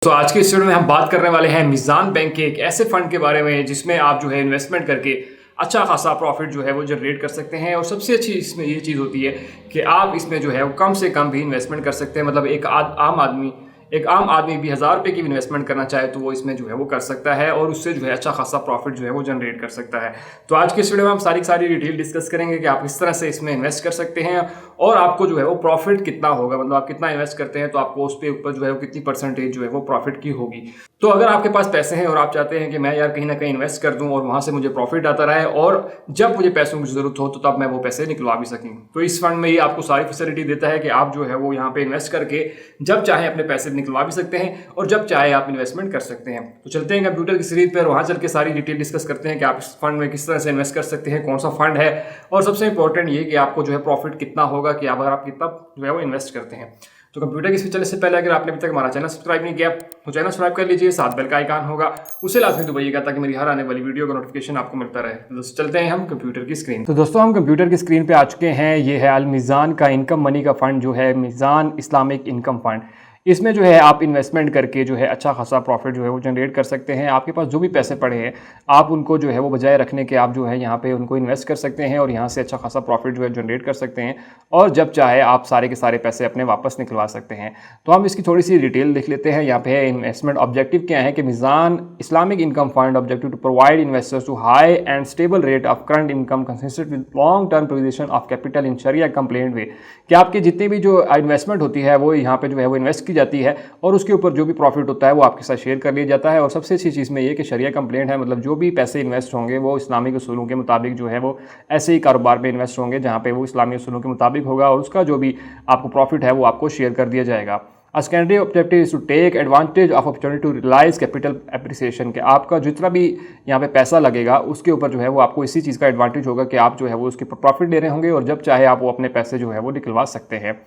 तो आज के इस वीडियो में हम बात करने वाले हैं मीज़ान बैंक के एक ऐसे फंड के बारे में जिसमें आप जो है इन्वेस्टमेंट करके अच्छा खासा प्रॉफिट जो है वो जनरेट कर सकते हैं। और सबसे अच्छी इसमें ये चीज़ होती है कि आप इसमें जो है वो कम से कम भी इन्वेस्टमेंट कर सकते हैं। मतलब एक आम आदमी भी 1000 रुपये की इन्वेस्टमेंट करना चाहे तो वो इसमें जो है वो कर सकता है और उससे जो है अच्छा खासा प्रॉफिट जो है वो जनरेट कर सकता है। तो आज के इस वीडियो में हम सारी डिटेल डिस्कस करेंगे कि आप किस तरह से इसमें इन्वेस्ट कर सकते हैं और आपको जो है वो प्रॉफिट कितना होगा। मतलब आप कितना इन्वेस्ट करते हैं तो आपको उस पे ऊपर जो है वो कितनी परसेंटेज जो है वो प्रॉफिट की होगी। तो अगर आपके पास पैसे हैं और आप चाहते हैं कि मैं यार कहीं ना कहीं इन्वेस्ट कर दूं और वहां से मुझे प्रॉफिट आता रहे और जब मुझे पैसों की जरूरत हो तो तब मैं वो पैसे निकलवा भी सकूं, तो इस फंड में ये आपको सारी फैसिलिटी देता है कि आप जो है वो यहाँ पे इन्वेस्ट करके जब चाहे अपने पैसे निकलवा भी सकते हैं और जब चाहे आप इन्वेस्टमेंट कर सकते हैं। तो चलते हैं कंप्यूटर की स्क्रीन पर, वहां चल के सारी डिटेल डिस्कस करते हैं कि आप इस फंड में किस तरह से इन्वेस्ट कर सकते हैं, कौन सा फंड है और सबसे इंपॉर्टेंट ये कि आपको जो है प्रॉफिट कितना होगा कि अगर आप कितना जो है वो इन्वेस्ट करते हैं। तो कंप्यूटर की स्क्रीन चलने से पहले अगर आपने अभी तक हमारा चैनल सब्सक्राइब नहीं किया तो चैनल सब्सक्राइब कर लीजिए, साथ बेल का आइकन होगा उसे लाजमी दबाइएगा ताकि मेरी हर आने वाली वीडियो का नोटिफिकेशन आपको मिलता रहे। तो दोस्तों चलते हैं हम कंप्यूटर की स्क्रीन। तो दोस्तों हम कंप्यूटर की स्क्रीन पे आ चुके हैं। ये है अल मीज़ान का इनकम मनी का फंड जो है मीज़ान इस्लामिक इनकम फंड। इसमें जो है आप इन्वेस्टमेंट करके जो है अच्छा खासा प्रॉफिट जो है वो जनरेट कर सकते हैं। आपके पास जो भी पैसे पड़े हैं आप उनको जो है वो बजाय रखने के आप जो है यहाँ पे उनको इन्वेस्ट कर सकते हैं और यहाँ से अच्छा खासा प्रॉफिट जो है जनरेट कर सकते हैं और जब चाहे आप सारे के सारे पैसे अपने वापस निकलवा सकते हैं। तो हम इसकी थोड़ी सी डिटेल देख लेते हैं। यहाँ पे है इन्वेस्टमेंट ऑब्जेक्टिव क्या है कि Meezan Islamic income fund objective to provide investors to high and stable rate of current income consistent with long term position of capital in shariah compliant way, कि आपकी जितनी भी जो इन्वेस्टमेंट होती है वो यहाँ पे जो है वो इन्वेस्ट की जाती है और उसके ऊपर जो भी प्रॉफिट होता है वो आपके साथ शेयर कर लिया जाता है। और सबसे अच्छी चीज़ में ये कि शरिया कंप्लेंट है, मतलब जो भी पैसे इन्वेस्ट होंगे वो इस्लामिक उसूलों के मुताबिक जो है वो ऐसे ही कारोबार में इन्वेस्ट होंगे जहाँ पे वो इस्लामी उसूलों के मुताबिक होगा और उसका जो भी आपको प्रॉफिट है वो आपको शेयर कर दिया जाएगा। A secondary objective is to take advantage of opportunity to realize capital appreciation, के आपका जितना भी यहाँ पे पैसा लगेगा उसके ऊपर जो है वो आपको इसी चीज़ का एडवांटेज होगा कि आप जो है वो उसके प्रॉफिट ले रहे होंगे और जब चाहे आप वो अपने पैसे जो है वो निकलवा सकते हैं।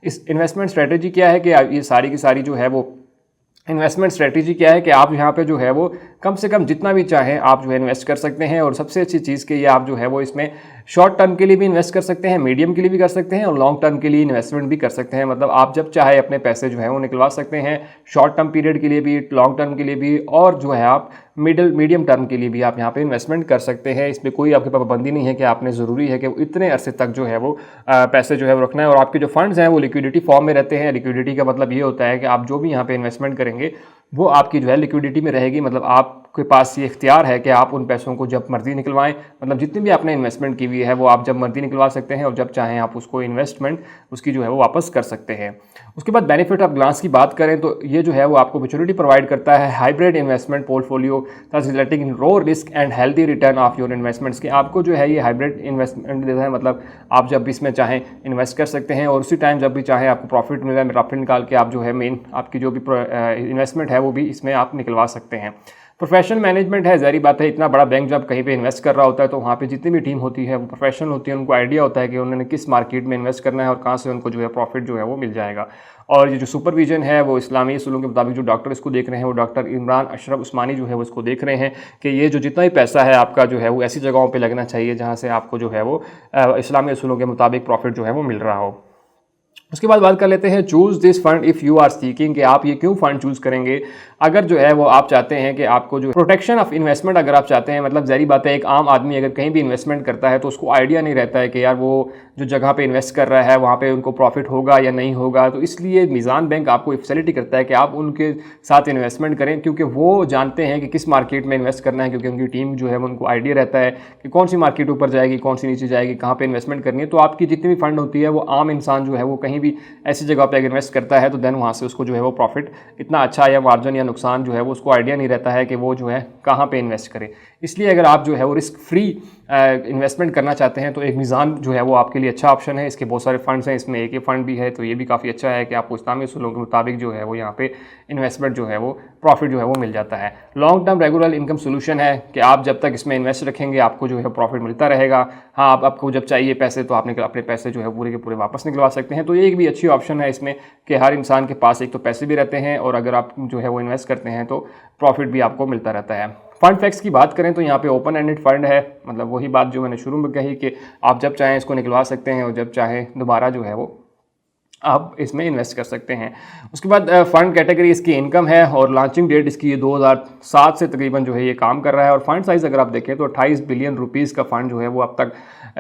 इस इन्वेस्टमेंट स्ट्रेटेजी क्या है कि ये सारी की सारी जो है वो इन्वेस्टमेंट स्ट्रेटेजी क्या है कि आप यहाँ पे जो है वो कम से कम जितना भी चाहें आप जो है इन्वेस्ट कर सकते हैं। और सबसे अच्छी चीज़ कि ये आप जो है वो इसमें शॉर्ट टर्म के लिए भी इन्वेस्ट कर सकते हैं, मीडियम के लिए भी कर सकते हैं और लॉन्ग टर्म के लिए इन्वेस्टमेंट भी कर सकते हैं। मतलब आप जब चाहे अपने पैसे जो है वो निकलवा सकते हैं, शॉर्ट टर्म पीरियड के लिए भी, लॉन्ग टर्म के लिए भी और जो है आप मीडियम टर्म के लिए भी आप यहाँ पे इन्वेस्टमेंट कर सकते हैं। इसमें कोई आपके पास पाबंदी नहीं है कि आपने ज़रूरी है कि वो इतने अरसे तक जो है वो पैसे जो है वो रखना है। और आपके जो फंड्स हैं वो लिक्विडिटी फॉर्म में रहते हैं। लिक्विडिटी का मतलब ये होता है कि आप जो भी यहाँ पे इन्वेस्टमेंट करेंगे वो आपकी जो है लिक्विडिटी में रहेगी। मतलब आपके पास ये इख्तियार है कि आप उन पैसों को जब मर्जी निकलवाएं, मतलब जितनी भी आपने इन्वेस्टमेंट की हुई है वो आप जब मर्जी निकलवा सकते हैं और जब चाहें आप उसको इन्वेस्टमेंट उसकी जो है वो वापस कर सकते हैं। उसके बाद बेनिफिट ऑफ ग्लांस की बात करें तो ये जो है वो आपको अपॉर्चुनिटी प्रोवाइड करता है hybrid investment portfolio resulting in low risk and healthy return of your investments, के आपको जो है ये हाइब्रिड इन्वेस्टमेंट देता है। मतलब आप जब भी इसमें चाहें इन्वेस्ट कर सकते हैं और उसी टाइम जब भी चाहें आपको प्रॉफिट मिल रहा है प्रॉफिट निकाल के आप जो है मेन आपकी जो भी इन्वेस्टमेंट है वो भी इसमें आप निकलवा सकते हैं। प्रोफेशनल मैनेजमेंट है, ज़ाहिर बात है इतना बड़ा बैंक जब कहीं पे इन्वेस्ट कर रहा होता है तो वहाँ पे जितनी भी टीम होती है वो प्रोफेशनल होती है, उनको आइडिया होता है कि उन्होंने किस मार्केट में इन्वेस्ट करना है और कहाँ से उनको जो है प्रॉफिट जो है वो मिल जाएगा। और ये जो सुपरविजन है वो इस्लामी उसूलों के मुताबिक जो डॉक्टर इसको देख रहे हैं वो डॉक्टर इमरान अशरफ उस्मानी जो है वो इसको देख रहे हैं कि ये जो जितना भी पैसा है आपका जो है वो ऐसी जगहों पे लगना चाहिए जहाँ से आपको जो है वो इस्लामी उसूलों के मुताबिक प्रॉफिट जो है वो मिल रहा हो। उसके बाद बात कर लेते हैं choose this fund if you are seeking, कि आप ये क्यों फंड चूज़ करेंगे। अगर जो है वो आप चाहते हैं कि आपको जो प्रोटेक्शन ऑफ इन्वेस्टमेंट अगर आप चाहते हैं, मतलब ज़ाहिर बात है एक आम आदमी अगर कहीं भी इन्वेस्टमेंट करता है तो उसको आइडिया नहीं रहता है कि यार वो जो जगह पे इन्वेस्ट कर रहा है वहाँ पे उनको प्रॉफिट होगा या नहीं होगा। तो इसलिए मीज़ान बैंक आपको फैसिलिटी करता है कि आप उनके साथ इन्वेस्टमेंट करें क्योंकि वो जानते हैं कि किस मार्केट में इन्वेस्ट करना है, क्योंकि उनकी टीम जो है उनको आइडिया रहता है कि कौन सी मार्केट ऊपर जाएगी कौन सी नीचे जाएगी, कहाँ पर इन्वेस्टमेंट करनी है। तो आपकी जितनी भी फंड होती है वो आम इंसान जो है वो कहीं भी ऐसी जगह पे अगर इन्वेस्ट करता है तो देन वहाँ से उसको जो है वो प्रॉफिट इतना अच्छा या मार्जिन या नुकसान जो है वो उसको आइडिया नहीं रहता है कि वो जो है कहाँ पे इन्वेस्ट करे। इसलिए अगर आप जो है वो रिस्क फ्री इन्वेस्टमेंट करना चाहते हैं तो एक मीज़ान जो है वो आपके लिए अच्छा ऑप्शन है। इसके बहुत सारे फंड्स हैं, इसमें एक ही फंड भी है तो ये भी काफ़ी अच्छा है कि आपको इस्लामी उसूलों के मुताबिक जो है वो यहाँ पे इन्वेस्टमेंट जो है वो प्रॉफिट जो है वो मिल जाता है। Long term regular income solution है कि आप जब तक इसमें इन्वेस्ट रखेंगे आपको जो है प्रॉफिट मिलता रहेगा। हाँ, आपको जब चाहिए पैसे तो आप अपने पैसे जो है पूरे के पूरे वापस निकलवा सकते हैं। तो ये एक भी अच्छी ऑप्शन है इसमें कि हर इंसान के पास एक तो पैसे भी रहते हैं और अगर आप जो है वो इन्वेस्ट करते हैं तो प्रॉफिट भी आपको मिलता रहता है। फंड फैक्ट्स की बात करें तो यहाँ पे ओपन एंडेड फंड है, मतलब वही बात जो मैंने शुरू में कही कि आप जब चाहें इसको निकलवा सकते हैं और जब चाहें दोबारा जो है वो आप इसमें इन्वेस्ट कर सकते हैं। उसके बाद फ़ंड कैटेगरी इसकी इनकम है और लॉन्चिंग डेट इसकी ये 2007 से तकरीबन जो है ये काम कर रहा है। और फंड साइज़ अगर आप देखें तो 28 बिलियन रुपीज़ का फ़ंड जो है वो अब तक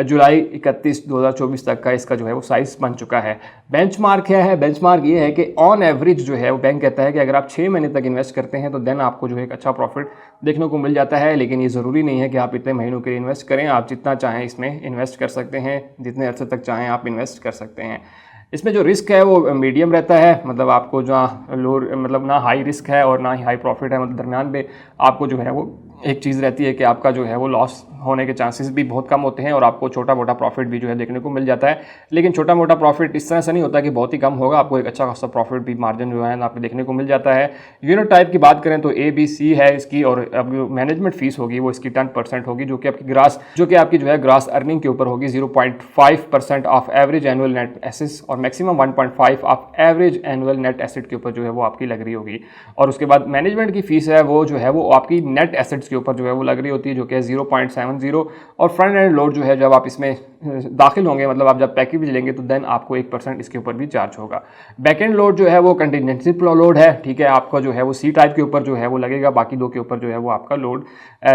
जुलाई 31 2024 तक का इसका जो है वो साइज़ बन चुका है। बेंचमार्क क्या है? बेंचमार्क ये है कि ऑन एवरेज जो है वो बैंक कहता है कि अगर आप 6 महीने तक इन्वेस्ट करते हैं तो देन आपको जो है एक अच्छा प्रॉफिट देखने को मिल जाता है। लेकिन ये ज़रूरी नहीं है कि आप इतने महीनों के लिए इन्वेस्ट करें, आप जितना चाहें इसमें इन्वेस्ट कर सकते हैं, जितने अर्से तक चाहें आप इन्वेस्ट कर सकते हैं। इसमें जो रिस्क है वो मीडियम रहता है, मतलब आपको जहाँ लो मतलब ना हाई रिस्क है और ना ही हाई प्रॉफिट है, मतलब दरमियान में आपको जो है वो एक चीज़ रहती है कि आपका जो है वो लॉस होने के चांसेस भी बहुत कम होते हैं और आपको छोटा मोटा प्रॉफिट भी जो है देखने को मिल जाता है। लेकिन छोटा मोटा प्रॉफिट इस तरह से नहीं होता कि बहुत ही कम होगा, आपको एक अच्छा खासा प्रॉफिट भी मार्जिन जो है ना आपको देखने को मिल जाता है। यूनिट टाइप की बात करें तो ABC है इसकी, और अब जो मैनेजमेंट फीस होगी वो इसकी 10% होगी, जो कि आपकी जो है ग्रास अर्निंग के ऊपर होगी। 0.5% of average annual net assets और maximum 1.5 of average annual net asset के ऊपर जो है वो आपकी लग रही होगी। और उसके बाद मैनेजमेंट की फीस है वो जो है वो आपकी नेट एसेट्स के ऊपर जो है वो लग रही होती है, जो कि 0.70। और फ्रंट एंड लोड जो है जब आप इसमें दाखिल होंगे, मतलब आप जब पैकेज लेंगे तो देन आपको 1% इसके ऊपर भी चार्ज होगा। बैक एंड लोड जो है वो कंटिजेंसी लोड है, ठीक है, आपका जो है वो C टाइप के ऊपर जो है वो लगेगा, बाकी दो के ऊपर जो है वो आपका लोड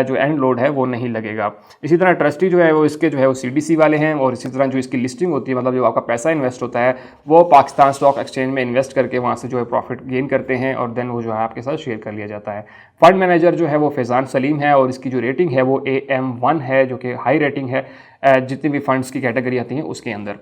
जो एंड लोड है वो नहीं लगेगा। इसी तरह ट्रस्टी जो है वो इसके जो है वो CDC वाले हैं, और इसी तरह जो इसकी लिस्टिंग होती है, मतलब जो आपका पैसा इन्वेस्ट होता है वो पाकिस्तान स्टॉक एक्सचेंज में इन्वेस्ट करके वहाँ से जो है प्रॉफिट गेन करते हैं और देन वो जो है आपके साथ शेयर कर लिया जाता है। फंड मैनेजर जो है वो फैज़ान सलीम है और इसकी जो रेटिंग है वो AM1 है, जो कि हाई रेटिंग है जितनी भी फंड्स की कैटेगरी आती हैं उसके अंदर।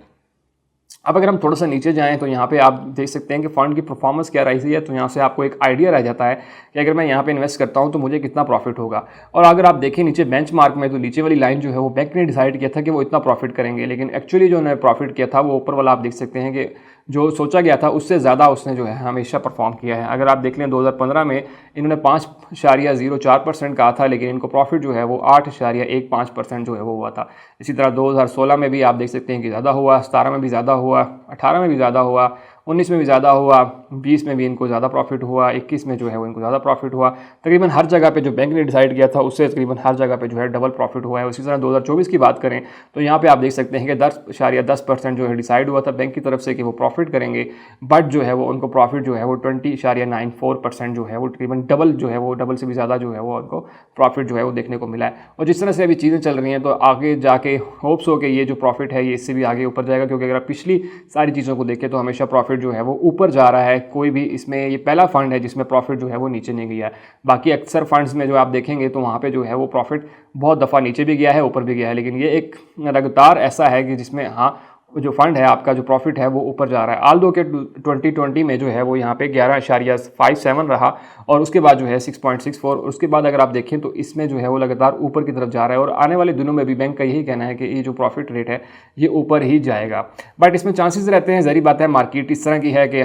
अब अगर हम थोड़ा सा नीचे जाएं तो यहाँ पे आप देख सकते हैं कि फ़ंड की परफॉर्मेंस क्या रही है, तो यहाँ से आपको एक आइडिया रह जाता है कि अगर मैं यहाँ पे इन्वेस्ट करता हूँ तो मुझे कितना प्रॉफिट होगा। और अगर आप देखें नीचे बेंचमार्क में, तो नीचे वाली लाइन जो है वो बैंक ने डिसाइड किया था कि वो इतना प्रॉफिट करेंगे, लेकिन एक्चुअली जो उन्होंने प्रॉफिट किया था वो ऊपर वाला आप देख सकते हैं कि जो सोचा गया था उससे ज़्यादा उसने जो है हमेशा परफॉर्म किया है। अगर आप देख लें 2015 में इन्होंने 5.04% कहा था, लेकिन इनको प्रॉफिट जो है वो 8.15% जो है वो हुआ था। इसी तरह 2016 में भी आप देख सकते हैं कि ज़्यादा हुआ, 17 में भी ज़्यादा हुआ, 18 में भी ज़्यादा हुआ, 19 में भी ज़्यादा हुआ, 20 में भी इनको ज़्यादा प्रॉफिट हुआ, 21 में जो है वो इनको ज़्यादा प्रॉफिट हुआ। तकरीबन हर जगह पे जो बैंक ने डिसाइड किया था उससे तकरीबन हर जगह पे जो है डबल प्रॉफिट हुआ है। उसी तरह 2024 की बात करें तो यहाँ पे आप देख सकते हैं कि 10.10% जो है डिसाइड हुआ था बैंक की तरफ से कि वो प्रॉफिट करेंगे, बट जो है वो उनको प्रॉफिट जो है वो 20.94% जो है वो तकरीबन डबल जो है वो डबल से भी ज़्यादा जो है वो उनको प्रॉफिट जो है वो देखने को मिला है। और जिस तरह से अभी चीज़ें चल रही हैं तो आगे जाके होप्स हो कि ये जो प्रॉफिट है ये इससे भी आगे ऊपर जाएगा, क्योंकि अगर आप पिछली सारी चीज़ों को देखें तो हमेशा प्रॉफिट जो है वो ऊपर जा रहा है। कोई भी इसमें ये पहला फंड है जिसमें प्रॉफिट जो है वो नीचे नहीं गया है। बाकी अक्सर फंड्स में जो आप देखेंगे तो वहाँ पे जो है वो प्रॉफिट बहुत दफ़ा नीचे भी गया है, ऊपर भी गया है, लेकिन ये एक लगातार ऐसा है कि जिसमें हाँ जो फंड है आपका जो प्रॉफिट है वो ऊपर जा रहा है। आल्दो के 2020 में जो है वो यहाँ पे 11.57 रहा और उसके बाद जो है 6.64, उसके बाद अगर आप देखें तो इसमें जो है वो लगातार ऊपर की तरफ जा रहा है और आने वाले दिनों में भी बैंक का यही कहना है कि ये जो प्रॉफिट रेट है ये ऊपर ही जाएगा। बट इसमें चांसेस रहते हैं, ज़ाहिर बात है मार्केट इस तरह की है कि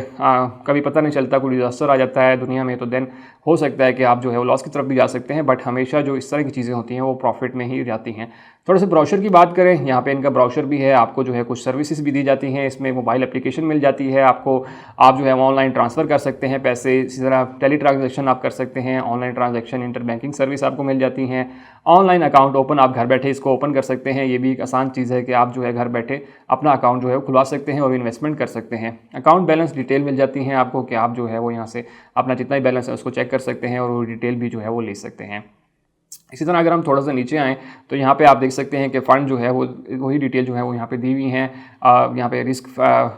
कभी पता नहीं चलता, कोई डिजास्टर आ जाता है दुनिया में तो देन हो सकता है कि आप जो है वो लॉस की तरफ भी जा सकते हैं, बट हमेशा जो इस तरह की चीज़ें होती हैं वो प्रॉफिट में ही जाती हैं। थोड़ा सा ब्राउचर की बात करें, यहाँ पे इनका ब्राउचर भी है, आपको जो है कुछ सर्विसेज भी दी जाती हैं, इसमें मोबाइल एप्लीकेशन मिल जाती है आपको, आप जो है ऑनलाइन ट्रांसफ़र कर सकते हैं पैसे, इसी तरह टेली ट्रांजेक्शन आप कर सकते हैं, online transaction inter banking service आपको मिल जाती हैं, ऑनलाइन अकाउंट ओपन आप घर बैठे इसको ओपन कर सकते हैं। ये भी एक आसान चीज़ है कि आप जो है घर बैठे अपना अकाउंट जो है खुलवा सकते हैं और इन्वेस्टमेंट कर सकते हैं। अकाउंट बैलेंस डिटेल मिल जाती हैं आपको कि आप जो है वो यहाँ से अपना जितना ही बैलेंस है उसको चेक कर सकते हैं और वो डिटेल भी जो है वो ले सकते हैं। इसी तरह अगर हम थोड़ा सा नीचे आएँ तो यहाँ पे आप देख सकते हैं कि फ़ंड जो है वो वही डिटेल जो है वो यहाँ पे दी हुई हैं। यहाँ पे रिस्क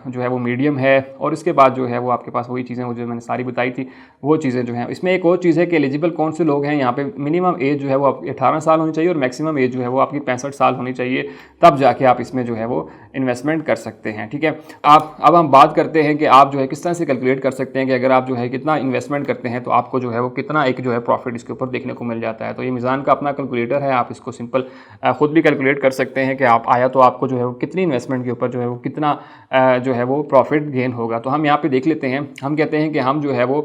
जो है वो मीडियम है और इसके बाद जो है वो आपके पास वही चीज़ें जो मैंने सारी बताई थी वो चीज़ें जो हैं। इसमें एक और चीज़ है कि एलिजिबल कौन से लोग हैं, यहाँ पे मिनिमम एज जो है वो आपकी 18 साल होनी चाहिए और मैक्सिमम एज जो है वो आपकी 65 साल होनी चाहिए, तब जाके आप इसमें जो है वो इन्वेस्टमेंट कर सकते हैं। ठीक है, अब हम बात करते हैं कि आप जो है किस तरह से कैलकुलेट कर सकते हैं कि अगर आप जो है कितना इन्वेस्टमेंट करते हैं तो आपको जो है वो कितना एक जो है प्रॉफिट इसके ऊपर देखने को मिल जाता है। तो ये मीज़ान का अपना कैलकुलेटर है, आप इसको सिंपल खुद भी कैलकुलेट कर सकते हैं कि आप आया तो आपको जो है वो कितनी इन्वेस्टमेंट के ऊपर जो है वो कितना जो है वो प्रॉफिट गेन होगा। तो हम यहाँ पे देख लेते हैं, हम कहते हैं कि हम जो है वो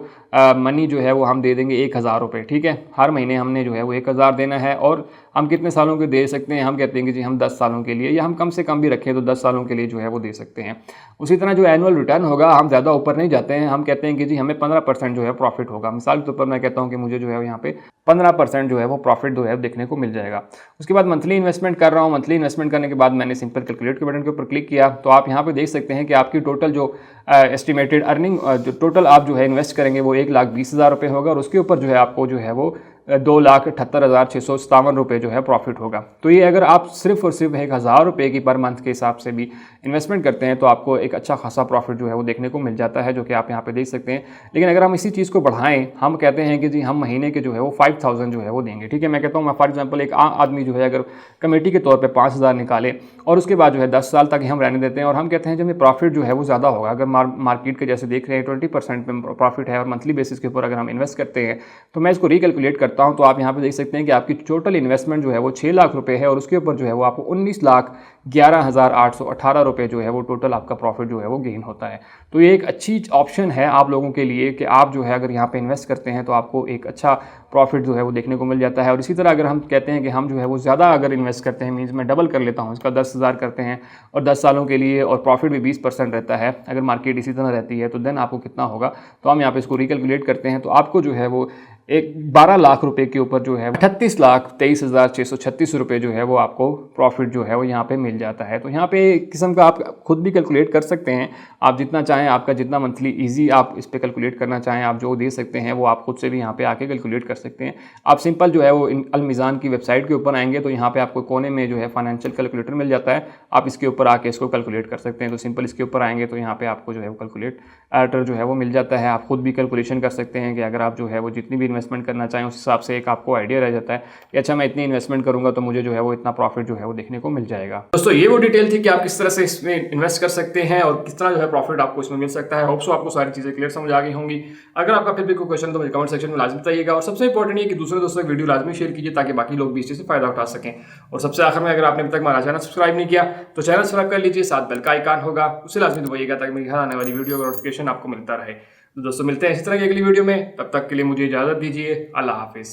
मनी जो है वो हम दे देंगे 1000 रुपये। ठीक है, हर महीने हमने जो है वो 1000 देना है और हम कितने सालों के दे सकते हैं, हम कहते हैं कि जी हम 10 सालों के लिए, या हम कम से कम भी रखें तो 10 सालों के लिए जो है वो दे सकते हैं। उसी तरह जो एनुअल रिटर्न होगा, हम ज़्यादा ऊपर नहीं जाते हैं, हम कहते हैं कि जी हमें 15% जो है प्रॉफिट होगा। मिसाल के तौर पर मैं कहता हूँ कि मुझे जो है यहाँ पे 15% जो है वो प्रॉफिट जो है देखने को मिल जाएगा। उसके बाद मंथली इन्वेस्टमेंट कर रहा हूँ। मंथली इन्वेस्टमेंट करने के बाद मैंने सिंपल कैलकुलेट के बटन के ऊपर क्लिक किया, तो आप यहाँ पे देख सकते हैं कि आपकी टोटल जो एस्टिमेटेड अर्निंग जो टोटल आप जो है इन्वेस्ट करेंगे वो 1,20,000 रुपये होगा, और उसके ऊपर जो है आपको जो है वो 2,78,657 रुपये जो है प्रॉफिट होगा। तो ये अगर आप सिर्फ और सिर्फ 1,000 रुपये की पर मंथ के हिसाब से भी इन्वेस्टमेंट करते हैं तो आपको एक अच्छा खासा प्रॉफिट जो है वो देखने को मिल जाता है, जो कि आप यहाँ पे देख सकते हैं। लेकिन अगर हम इसी चीज़ को बढ़ाएं, हम कहते हैं कि जी हम महीने के जो है वो 5,000 जो है वो देंगे। ठीक है, मैं कहता हूँ, मैं फॉर एग्जाम्पल एक आदमी जो है अगर कमेटी के तौर पर 5,000 निकाले और उसके बाद जो है 10 साल तक ही हम रहने देते हैं, और हम कहते हैं जब प्रॉफिट जो है वो ज़्यादा होगा, अगर मार्केट के जैसे देख रहे हैं 20% में प्रॉफिट है और मंथली बेसिस के ऊपर अगर हम इन्वेस्ट करते हैं, तो मैं इसको रिकैलकुलेट करता हूँ, तो आप यहाँ पे देख सकते हैं कि आपकी टोटल इन्वेस्टमेंट जो है वो 6 लाख रुपए है, और उसके ऊपर जो है वो आपको 19,11,818 रुपए जो है वो टोटल आपका प्रॉफिट जो है वो गेन होता है। तो ये एक अच्छी ऑप्शन है आप लोगों के लिए कि आप जो है अगर यहाँ पे इन्वेस्ट करते हैं तो आपको एक अच्छा प्रॉफिट जो है वो देखने को मिल जाता है। और इसी तरह अगर हम कहते हैं कि हम जो है वो ज़्यादा अगर इन्वेस्ट करते हैं, मीन्स मैं डबल कर लेता हूँ, इसका 10,000 करते हैं और 10 सालों के लिए, और प्रॉफिट भी 20% रहता है, अगर मार्केट इसी तरह रहती है तो देन आपको कितना होगा। तो हम यहाँ पे इसको रिकैलकुलेट करते हैं, तो आपको जो है वो एक 12 लाख रुपए के ऊपर जो है 38,23,636 रुपए जो है वो आपको प्रॉफिट जो है वो यहाँ पे मिल जाता है। तो यहाँ पे एक किस्म का आप खुद भी कैलकुलेट कर सकते हैं, आप जितना चाहें, आपका जितना मंथली इजी आप इस पे कैलकुलेट करना चाहें, आप जो दे सकते हैं वो आप खुद से भी यहाँ पे आके कैलकुलेट कर सकते हैं। आप सिंपल जो है वो अल मीज़ान की वेबसाइट के ऊपर आएंगे तो यहाँ पे आपको कोने में जो है फाइनेंशियल कैलकुलेटर मिल जाता है, आप इसके ऊपर आके इसको कैलकुलेट कर सकते हैं। तो सिंपल इसके ऊपर आएंगे तो यहाँ पे आपको जो है वो कैलकुलेटर जो है वो मिल जाता है। आप खुद भी कैलकुलेशन कर सकते हैं कि अगर आप जो है वो जितनी भी इन्वेस्टमेंट करना चाहें उस हिसाब से एक आपको आइडिया रह जाता है कि अच्छा मैं इतनी इन्वेस्टमेंट करूंगा तो मुझे जो है वो इतना प्रॉफिट जो है वो देखने को मिल जाएगा। दोस्तों ये वो डिटेल थी कि आप किस तरह से इसमें इन्वेस्ट कर सकते हैं और किस तरह जो है प्रॉफिट आपको इसमें मिल सकता है। होप सो आपको सारी चीजें क्लियर समझ आ गई होंगी। अगर आपका फिर भी कोई क्वेश्चन तो मुझे कमेंट सेक्शन में लाजमी बताइएगा, और सबसे इंपॉर्टेंट ये कि दूसरे दोस्तों को वीडियो लाजमी शेयर कीजिए ताकि बाकी लोग भी इस चीज से फायदा उठा सकें। और सबसे आखिर में, अगर आपने अभी तक हमारा चैनल सब्सक्राइब नहीं किया तो चैनल सब्सक्राइब कर लीजिए, साथ बेल का आइकन होगा उसे लाजमी दबाइएगा ताकि मेरी हर आने वाली वीडियो का नोटिफिकेशन आपको मिलता रहे। तो दोस्तों मिलते हैं इसी तरह की अगली वीडियो में, तब तक के लिए मुझे इजाजत दीजिए। अल्लाह हाफिज।